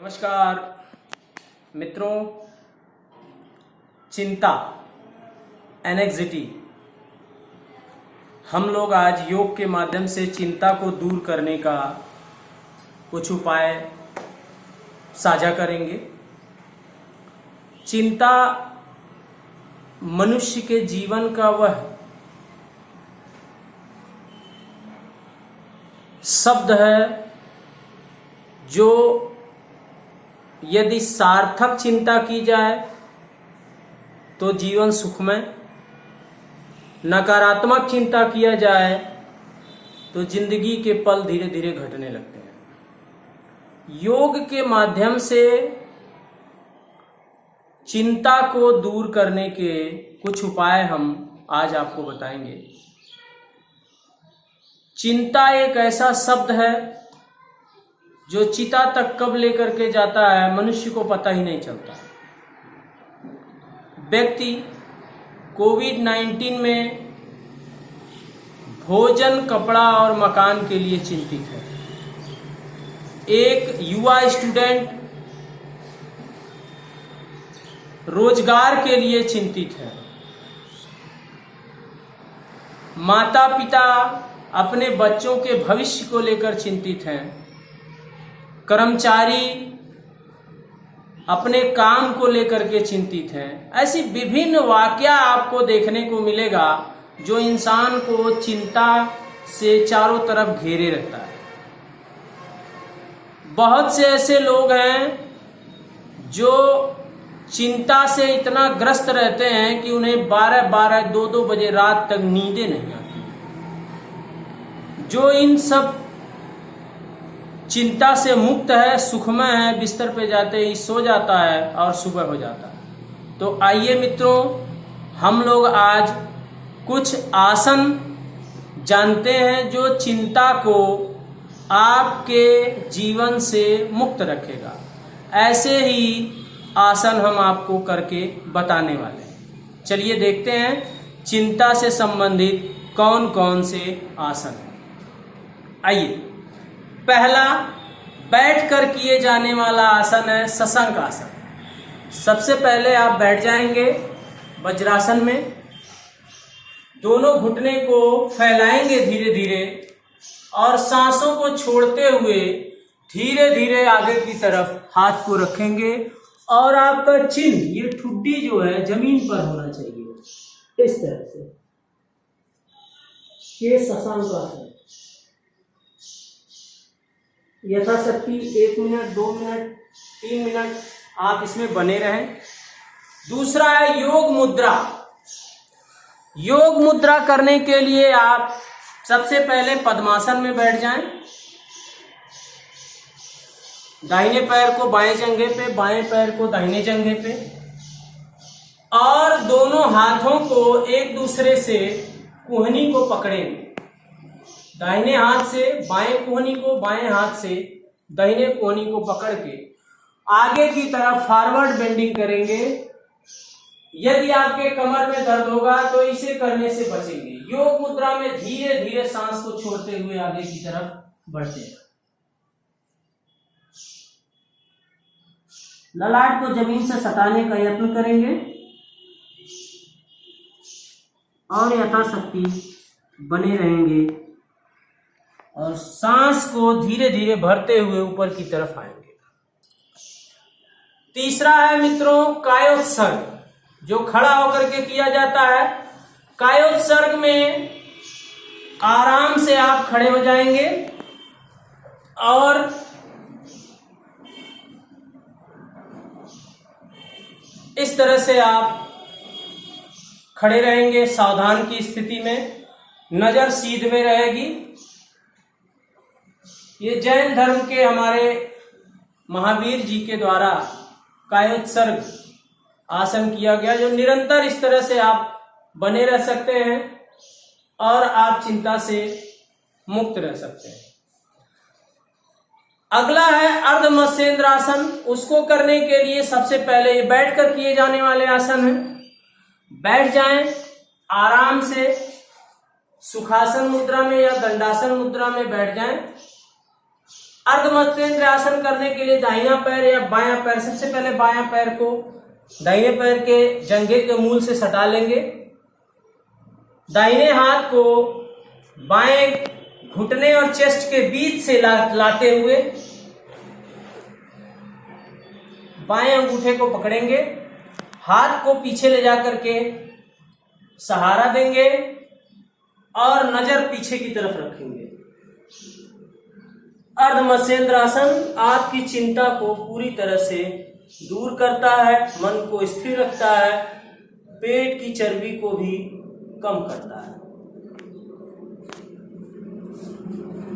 नमस्कार मित्रों, चिंता, एनेक्सिटी, हम लोग आज योग के माध्यम से चिंता को दूर करने का कुछ उपाय साझा करेंगे। चिंता मनुष्य के जीवन का वह शब्द है जो यदि सार्थक चिंता की जाए तो जीवन सुखमय, नकारात्मक चिंता किया जाए तो जिंदगी के पल धीरे धीरे घटने लगते हैं। योग के माध्यम से चिंता को दूर करने के कुछ उपाय हम आज आपको बताएंगे। चिंता एक ऐसा शब्द है जो चिता तक कब लेकर के जाता है मनुष्य को पता ही नहीं चलता। व्यक्ति कोविड-19 में भोजन, कपड़ा और मकान के लिए चिंतित है। एक युवा स्टूडेंट रोजगार के लिए चिंतित है। माता पिता अपने बच्चों के भविष्य को लेकर चिंतित हैं। कर्मचारी अपने काम को लेकर के चिंतित हैं। ऐसी विभिन्न वाकया आपको देखने को मिलेगा जो इंसान को चिंता से चारों तरफ घेरे रहता है। बहुत से ऐसे लोग हैं जो चिंता से इतना ग्रस्त रहते हैं कि उन्हें 12-12, 2-2 बजे रात तक नींदें नहीं आती। जो इन सब चिंता से मुक्त है, सुखमय है, बिस्तर पे जाते ही सो जाता है और सुबह हो जाता है। तो आइए मित्रों, हम लोग आज कुछ आसन जानते हैं जो चिंता को आपके जीवन से मुक्त रखेगा। ऐसे ही आसन हम आपको करके बताने वाले हैं। चलिए देखते हैं चिंता से संबंधित कौन कौन से आसन हैं। आइए, पहला बैठकर किए जाने वाला आसन है शशांक आसन। सबसे पहले आप बैठ जाएंगे वज्रासन में। दोनों घुटने को फैलाएंगे धीरे धीरे और सांसों को छोड़ते हुए धीरे धीरे आगे की तरफ हाथ को रखेंगे और आपका चिन्ह, ये ठुड्डी जो है जमीन पर होना चाहिए, इस तरह से। ये शशांक आसन। यथाशक्ति 1 मिनट, 2 मिनट, 3 मिनट आप इसमें बने रहें। दूसरा है योग मुद्रा। योग मुद्रा करने के लिए आप सबसे पहले पद्मासन में बैठ जाएं। दाहिने पैर को बाएं जंघे पे, बाएं पैर को दाहिने जंघे पे और दोनों हाथों को एक दूसरे से कुहनी को पकड़ेंगे। दाहिने हाथ से बाएं कोहनी को, बाएं हाथ से दाहिने कोहनी को पकड़ के आगे की तरफ फॉरवर्ड बेंडिंग करेंगे। यदि आपके कमर में दर्द होगा तो इसे करने से बचेंगे। योग मुद्रा में धीरे धीरे सांस को छोड़ते हुए आगे की तरफ बढ़ते हैं। ललाट को जमीन से सटाने का यत्न करेंगे और यथाशक्ति बने रहेंगे और सांस को धीरे धीरे भरते हुए ऊपर की तरफ आएंगे। तीसरा है मित्रों कायोत्सर्ग, जो खड़ा होकर के किया जाता है। कायोत्सर्ग में आराम से आप खड़े हो जाएंगे और इस तरह से आप खड़े रहेंगे सावधान की स्थिति में। नजर सीध में रहेगी। ये जैन धर्म के हमारे महावीर जी के द्वारा कायोत्सर्ग आसन किया गया, जो निरंतर इस तरह से आप बने रह सकते हैं और आप चिंता से मुक्त रह सकते हैं। अगला है अर्ध मत्स्येंद्र आसन। उसको करने के लिए सबसे पहले ये बैठकर किए जाने वाले आसन है। बैठ जाएं आराम से, सुखासन मुद्रा में या दंडासन मुद्रा में बैठ जाएं। अर्ध मत्स्येंद्र आसन करने के लिए दाहिना पैर या बायां पैर, सबसे पहले बायां पैर को दाहिने पैर के जंघे के मूल से सटा लेंगे। दाहिने हाथ को बाएं घुटने और चेस्ट के बीच से लाते हुए बाएं अंगूठे को पकड़ेंगे, हाथ को पीछे ले जाकर के सहारा देंगे और नजर पीछे की तरफ रखेंगे। अर्ध मत्स्येंद्र आसन आपकी चिंता को पूरी तरह से दूर करता है, मन को स्थिर रखता है, पेट की चर्बी को भी कम करता है।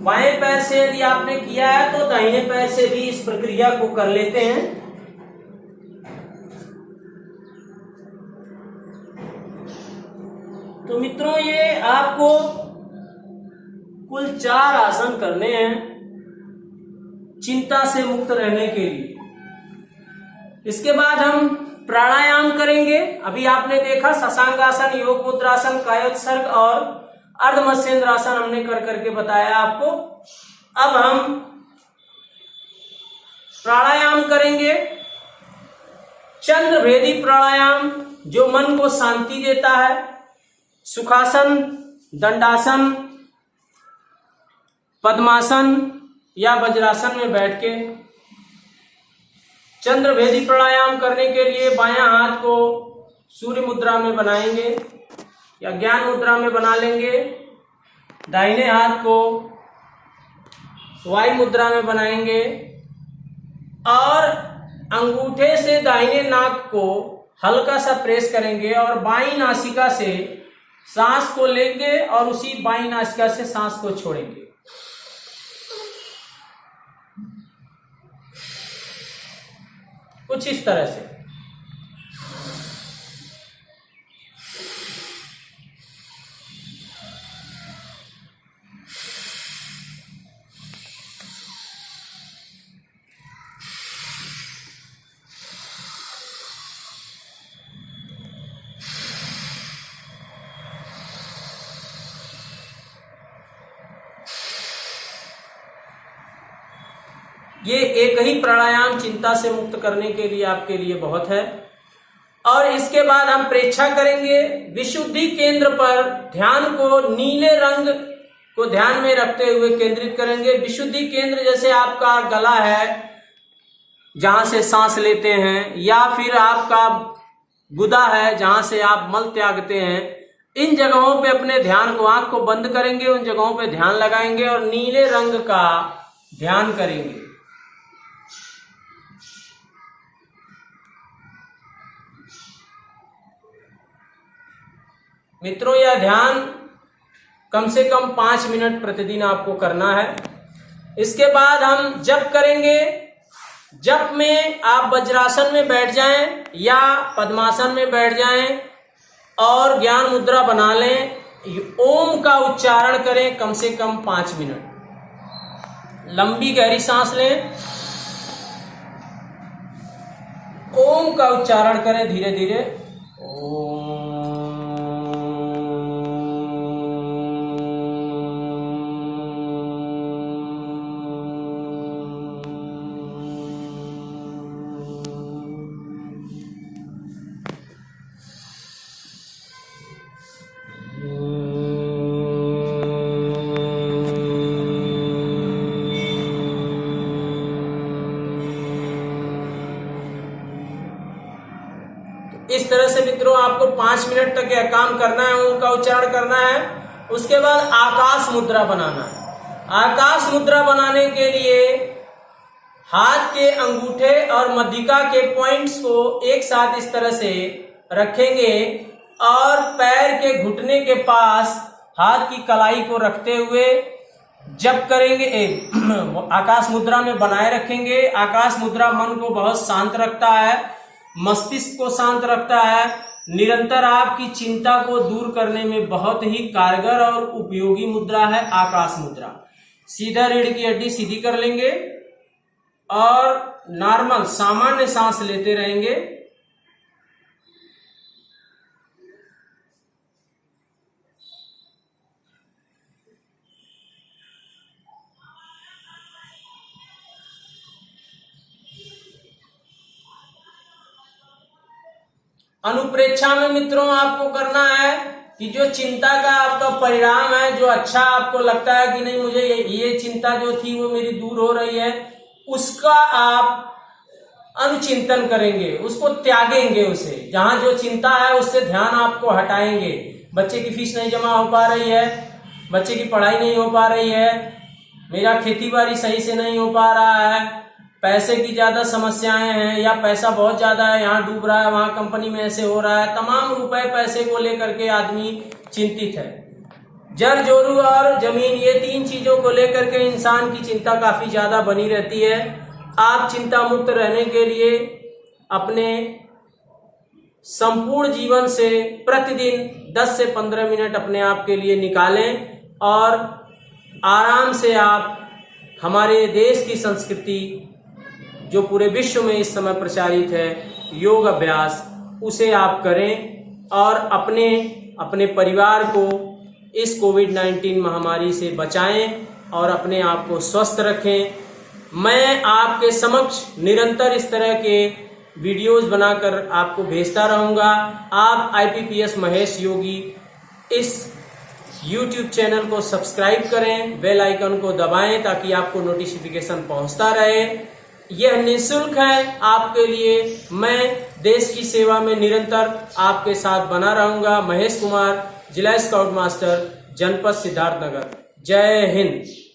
बाएं पैर से यदि आपने किया है तो दाहिने पैर से भी इस प्रक्रिया को कर लेते हैं। तो मित्रों, ये आपको कुल 4 आसन करने हैं चिंता से मुक्त रहने के लिए। इसके बाद हम प्राणायाम करेंगे। अभी आपने देखा शशांकासन, योग मुद्रासन, कायोत्सर्ग और अर्ध मत्स्येंद्र आसन हमने कर करके बताया आपको। अब हम प्राणायाम करेंगे, चंद्र भेदी प्राणायाम, जो मन को शांति देता है। सुखासन, दंडासन, पद्मासन या वज्रासन में बैठ के चंद्र भेदी प्राणायाम करने के लिए बायां हाथ को सूर्य मुद्रा में बनाएंगे या ज्ञान मुद्रा में बना लेंगे, दाहिने हाथ को वायु मुद्रा में बनाएंगे और अंगूठे से दाहिने नाक को हल्का सा प्रेस करेंगे और बाईं नासिका से सांस को लेंगे और उसी बाईं नासिका से सांस को छोड़ेंगे। कुछ इस तरह से। ये एक ही प्राणायाम चिंता से मुक्त करने के लिए आपके लिए बहुत है। और इसके बाद हम प्रेक्षा करेंगे, विशुद्धि केंद्र पर ध्यान को नीले रंग को ध्यान में रखते हुए केंद्रित करेंगे। विशुद्धि केंद्र जैसे आपका गला है जहां से सांस लेते हैं, या फिर आपका गुदा है जहां से आप मल त्यागते हैं, इन जगहों पे अपने ध्यान को, आंख को बंद करेंगे, उन जगहों पे ध्यान लगाएंगे और नीले रंग का ध्यान करेंगे। मित्रों, यह ध्यान कम से कम 5 मिनट प्रतिदिन आपको करना है। इसके बाद हम जप करेंगे। जप में आप वज्रासन में बैठ जाएं या पद्मासन में बैठ जाएं और ज्ञान मुद्रा बना लें। ओम का उच्चारण करें कम से कम 5 मिनट। लंबी गहरी सांस लें, ओम का उच्चारण करें धीरे धीरे। ओम। इस तरह से मित्रों आपको 5 मिनट तक यह काम करना है, ओम का उच्चारण करना है। उसके बाद आकाश मुद्रा बनाना है। आकाश मुद्रा बनाने के लिए हाथ के अंगूठे और मध्यिका के पॉइंट्स को एक साथ इस तरह से रखेंगे और पैर के घुटने के पास हाथ की कलाई को रखते हुए जप करेंगे। आकाश मुद्रा में बनाए रखेंगे। आकाश मुद्रा मन को बहुत शांत रखता है, मस्तिष्क को शांत रखता है, निरंतर आपकी चिंता को दूर करने में बहुत ही कारगर और उपयोगी मुद्रा है आकाश मुद्रा। सीधा रीढ़ की हड्डी सीधी कर लेंगे और नॉर्मल सामान्य सांस लेते रहेंगे। अनुप्रेक्षा में मित्रों आपको करना है कि जो चिंता का आपका परिणाम है, जो अच्छा आपको लगता है कि नहीं मुझे ये चिंता जो थी वो मेरी दूर हो रही है, उसका आप अनुचिंतन करेंगे, उसको त्यागेंगे। उसे जहां जो चिंता है उससे ध्यान आपको हटाएंगे। बच्चे की फीस नहीं जमा हो पा रही है, बच्चे की पढ़ाई नहीं हो पा रही है, मेरा खेती बाड़ी सही से नहीं हो पा रहा है, पैसे की ज्यादा समस्याएं हैं, या पैसा बहुत ज्यादा है, यहाँ डूब रहा है, वहां कंपनी में ऐसे हो रहा है, तमाम रुपए पैसे को लेकर के आदमी चिंतित है। जर जोरू और जमीन, ये तीन चीजों को लेकर के इंसान की चिंता काफी ज्यादा बनी रहती है। आप चिंता मुक्त रहने के लिए अपने संपूर्ण जीवन से प्रतिदिन 10 से 15 मिनट अपने आप के लिए निकालें और आराम से आप हमारे देश की संस्कृति जो पूरे विश्व में इस समय प्रचारित है, योग अभ्यास, उसे आप करें और अपने परिवार को इस कोविड-19 महामारी से बचाएं और अपने आप को स्वस्थ रखें। मैं आपके समक्ष निरंतर इस तरह के वीडियोस बनाकर आपको भेजता रहूंगा। आप IPPS महेश योगी इस YouTube चैनल को सब्सक्राइब करें, बेल आइकन को दबाएं ताकि आपको नोटिफिकेशन पहुंचता रहे। यह निःशुल्क है आपके लिए। मैं देश की सेवा में निरंतर आपके साथ बना रहूंगा। महेश कुमार, जिला स्काउट मास्टर, जनपद सिद्धार्थनगर। जय हिंद।